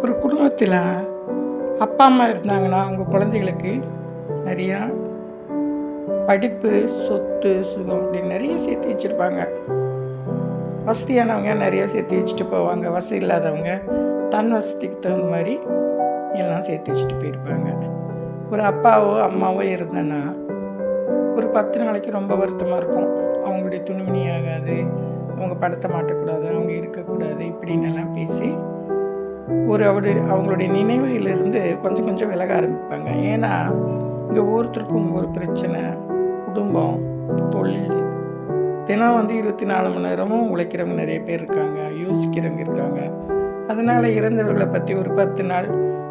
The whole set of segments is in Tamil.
ஒரு குடும்பத்தில் அப்பா அம்மா இருந்தாங்கன்னா அவங்க குழந்தைகளுக்கு நிறையா படிப்பு, சொத்து, சுகம் அப்படின்னு நிறைய சேர்த்து வச்சுருப்பாங்க. வசதியானவங்க நிறையா சேர்த்து வச்சுட்டு போவாங்க. வசதி இல்லாதவங்க தன் வசதிக்கு தகுந்த மாதிரி எல்லாம் சேர்த்து வச்சுட்டு போயிருப்பாங்க. ஒரு அப்பாவோ அம்மாவோ இருந்தேன்னா ஒரு 10 நாளைக்கு ரொம்ப வருத்தமாக இருக்கும். அவங்களுடைய துணிமணி ஆகாது, அவங்க படத்தை மாட்டக்கூடாது, அவங்க இருக்கக்கூடாது, இப்படின்னு எல்லாம் பேசி அவங்களுடைய நினைவுகளிலிருந்து கொஞ்சம் கொஞ்சம் விலக ஆரம்பிப்பாங்க. ஏன்னா இங்கே ஒவ்வொருத்தருக்கும் ஒரு பிரச்சனை, குடும்பம், தொழில், தினம் 24 மணி நேரமும் உழைக்கிறவங்க நிறைய பேர் இருக்காங்க, யோசிக்கிறவங்க இருக்காங்க. அதனால் இறந்தவர்களை பற்றி ஒரு 10 நாள்,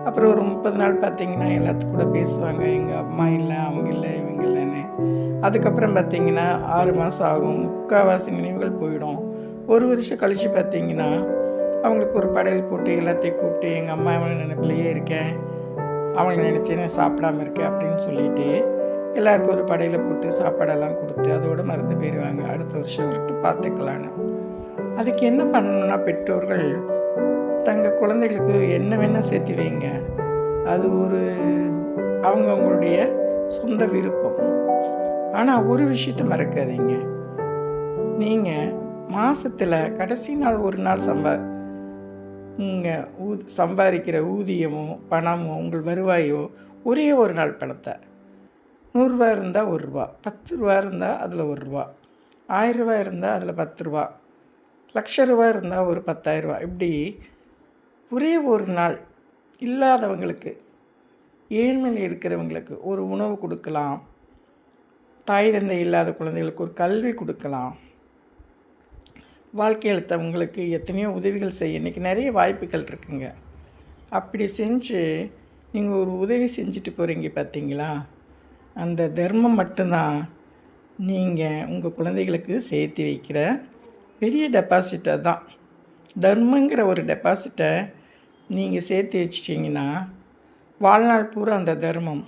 அப்புறம் ஒரு 30 நாள் பார்த்திங்கன்னா எல்லாத்துக்கும் கூட பேசுவாங்க. எங்கள் அம்மா இல்லை, அவங்க இல்லை, இவங்க இல்லைன்னு. அதுக்கப்புறம் பார்த்திங்கன்னா 6 மாதம் ஆகும், முக்கால்வாசி நினைவுகள் போயிடும். ஒரு வருஷம் கழித்து பார்த்திங்கன்னா அவங்களுக்கு ஒரு படையல் போட்டு எல்லாத்தையும் கூப்பிட்டு எங்கள் அம்மா நினைப்பிலேயே இருக்கேன், அவங்களை நினச்சேன்னு சாப்பிடாமல் இருக்கேன் அப்படின்னு சொல்லிவிட்டு எல்லாருக்கும் ஒரு படையில் போட்டு சாப்பாடெல்லாம் கொடுத்து அதோடு மறந்து போயிடுவாங்க. அடுத்த வருஷம் வரட்டும் பார்த்துக்கலான்னு. அதுக்கு என்ன பண்ணணும்னா, பெற்றோர்கள் தங்கள் குழந்தைகளுக்கு என்ன வேணால் சேர்த்து வைங்க. அது அவங்களுடைய சொந்த விருப்பம். ஆனால் ஒரு விஷயத்தை மறக்காதீங்க, நீங்கள் மாதத்தில் கடைசி நாள் ஒரு நாள் சம்பாதிக்கிற ஊதியமோ பணமோ உங்கள் வருவாயோ ஒரே ஒரு நாள் பணத்தை, 100 ரூபா இருந்தால் 1 ரூபா, 10 ரூபா இருந்தால் அதில் 1 ரூபா, 1000 ரூபா இருந்தால் அதில் 10 ரூபா, லட்ச ரூபா இருந்தால் ஒரு 10,000 ரூபா, இப்படி ஒரே ஒரு நாள் இல்லாதவங்களுக்கு, ஏழ்மையில் இருக்கிறவங்களுக்கு ஒரு உணவு கொடுக்கலாம். தாய் தந்தை இல்லாத குழந்தைகளுக்கு ஒரு கல்வி கொடுக்கலாம். வாழ்க்கையில் உங்களுக்கு எத்தனையோ உதவிகள் செய்ய இன்றைக்கி நிறைய வாய்ப்புகள் இருக்குங்க. அப்படி செஞ்சு நீங்கள் ஒரு உதவி செஞ்சுட்டு போகிறீங்க பார்த்தீங்களா, அந்த தர்மம் மட்டும்தான் நீங்கள் உங்கள் குழந்தைகளுக்கு சேர்த்து வைக்கிற பெரிய டெபாசிட்டை தான். தர்மங்கிற ஒரு டெபாசிட்டை நீங்கள் சேர்த்து வச்சிட்டிங்கன்னா வாழ்நாள் பூரா அந்த தர்மம்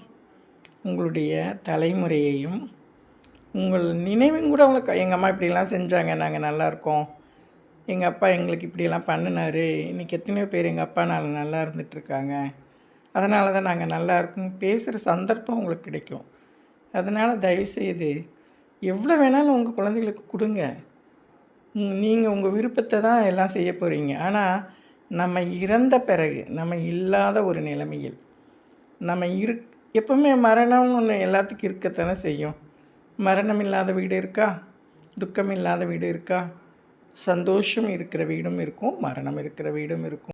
உங்களுடைய தலைமுறையையும் உங்கள் நினைவும் கூட உங்களுக்கு, எங்கள் அம்மா இப்படிலாம் செஞ்சாங்க, நாங்கள் நல்லாயிருக்கோம், எங்கள் அப்பா எங்களுக்கு இப்படியெல்லாம் பண்ணினார், இன்றைக்கி எத்தனையோ பேர் எங்கள் அப்பானால் நல்லா இருந்துகிட்ருக்காங்க, அதனால தான் நாங்கள் நல்லா இருக்கோம் பேசுகிற சந்தர்ப்பம் உங்களுக்கு கிடைக்கும். அதனால் தயவுசெய்து எவ்வளோ வேணாலும் உங்கள் குழந்தைகளுக்கு கொடுங்க. நீங்கள் உங்கள் விருப்பத்தை தான் எல்லாம் செய்ய போகிறீங்க. ஆனால் நம்ம இறந்த பிறகு, நம்ம இல்லாத ஒரு நிலைமையில், நம்ம எப்பவுமே மரணம்னு ஒன்று எல்லாத்துக்கும் இருக்கத்தானே செய்யும். மரணம் இல்லாத வீடு இருக்கா? துக்கம் இல்லாத வீடு இருக்கா? சந்தோஷம் இருக்கிற வீடும் இருக்கும், மரணம் இருக்கிற வீடும் இருக்கும்.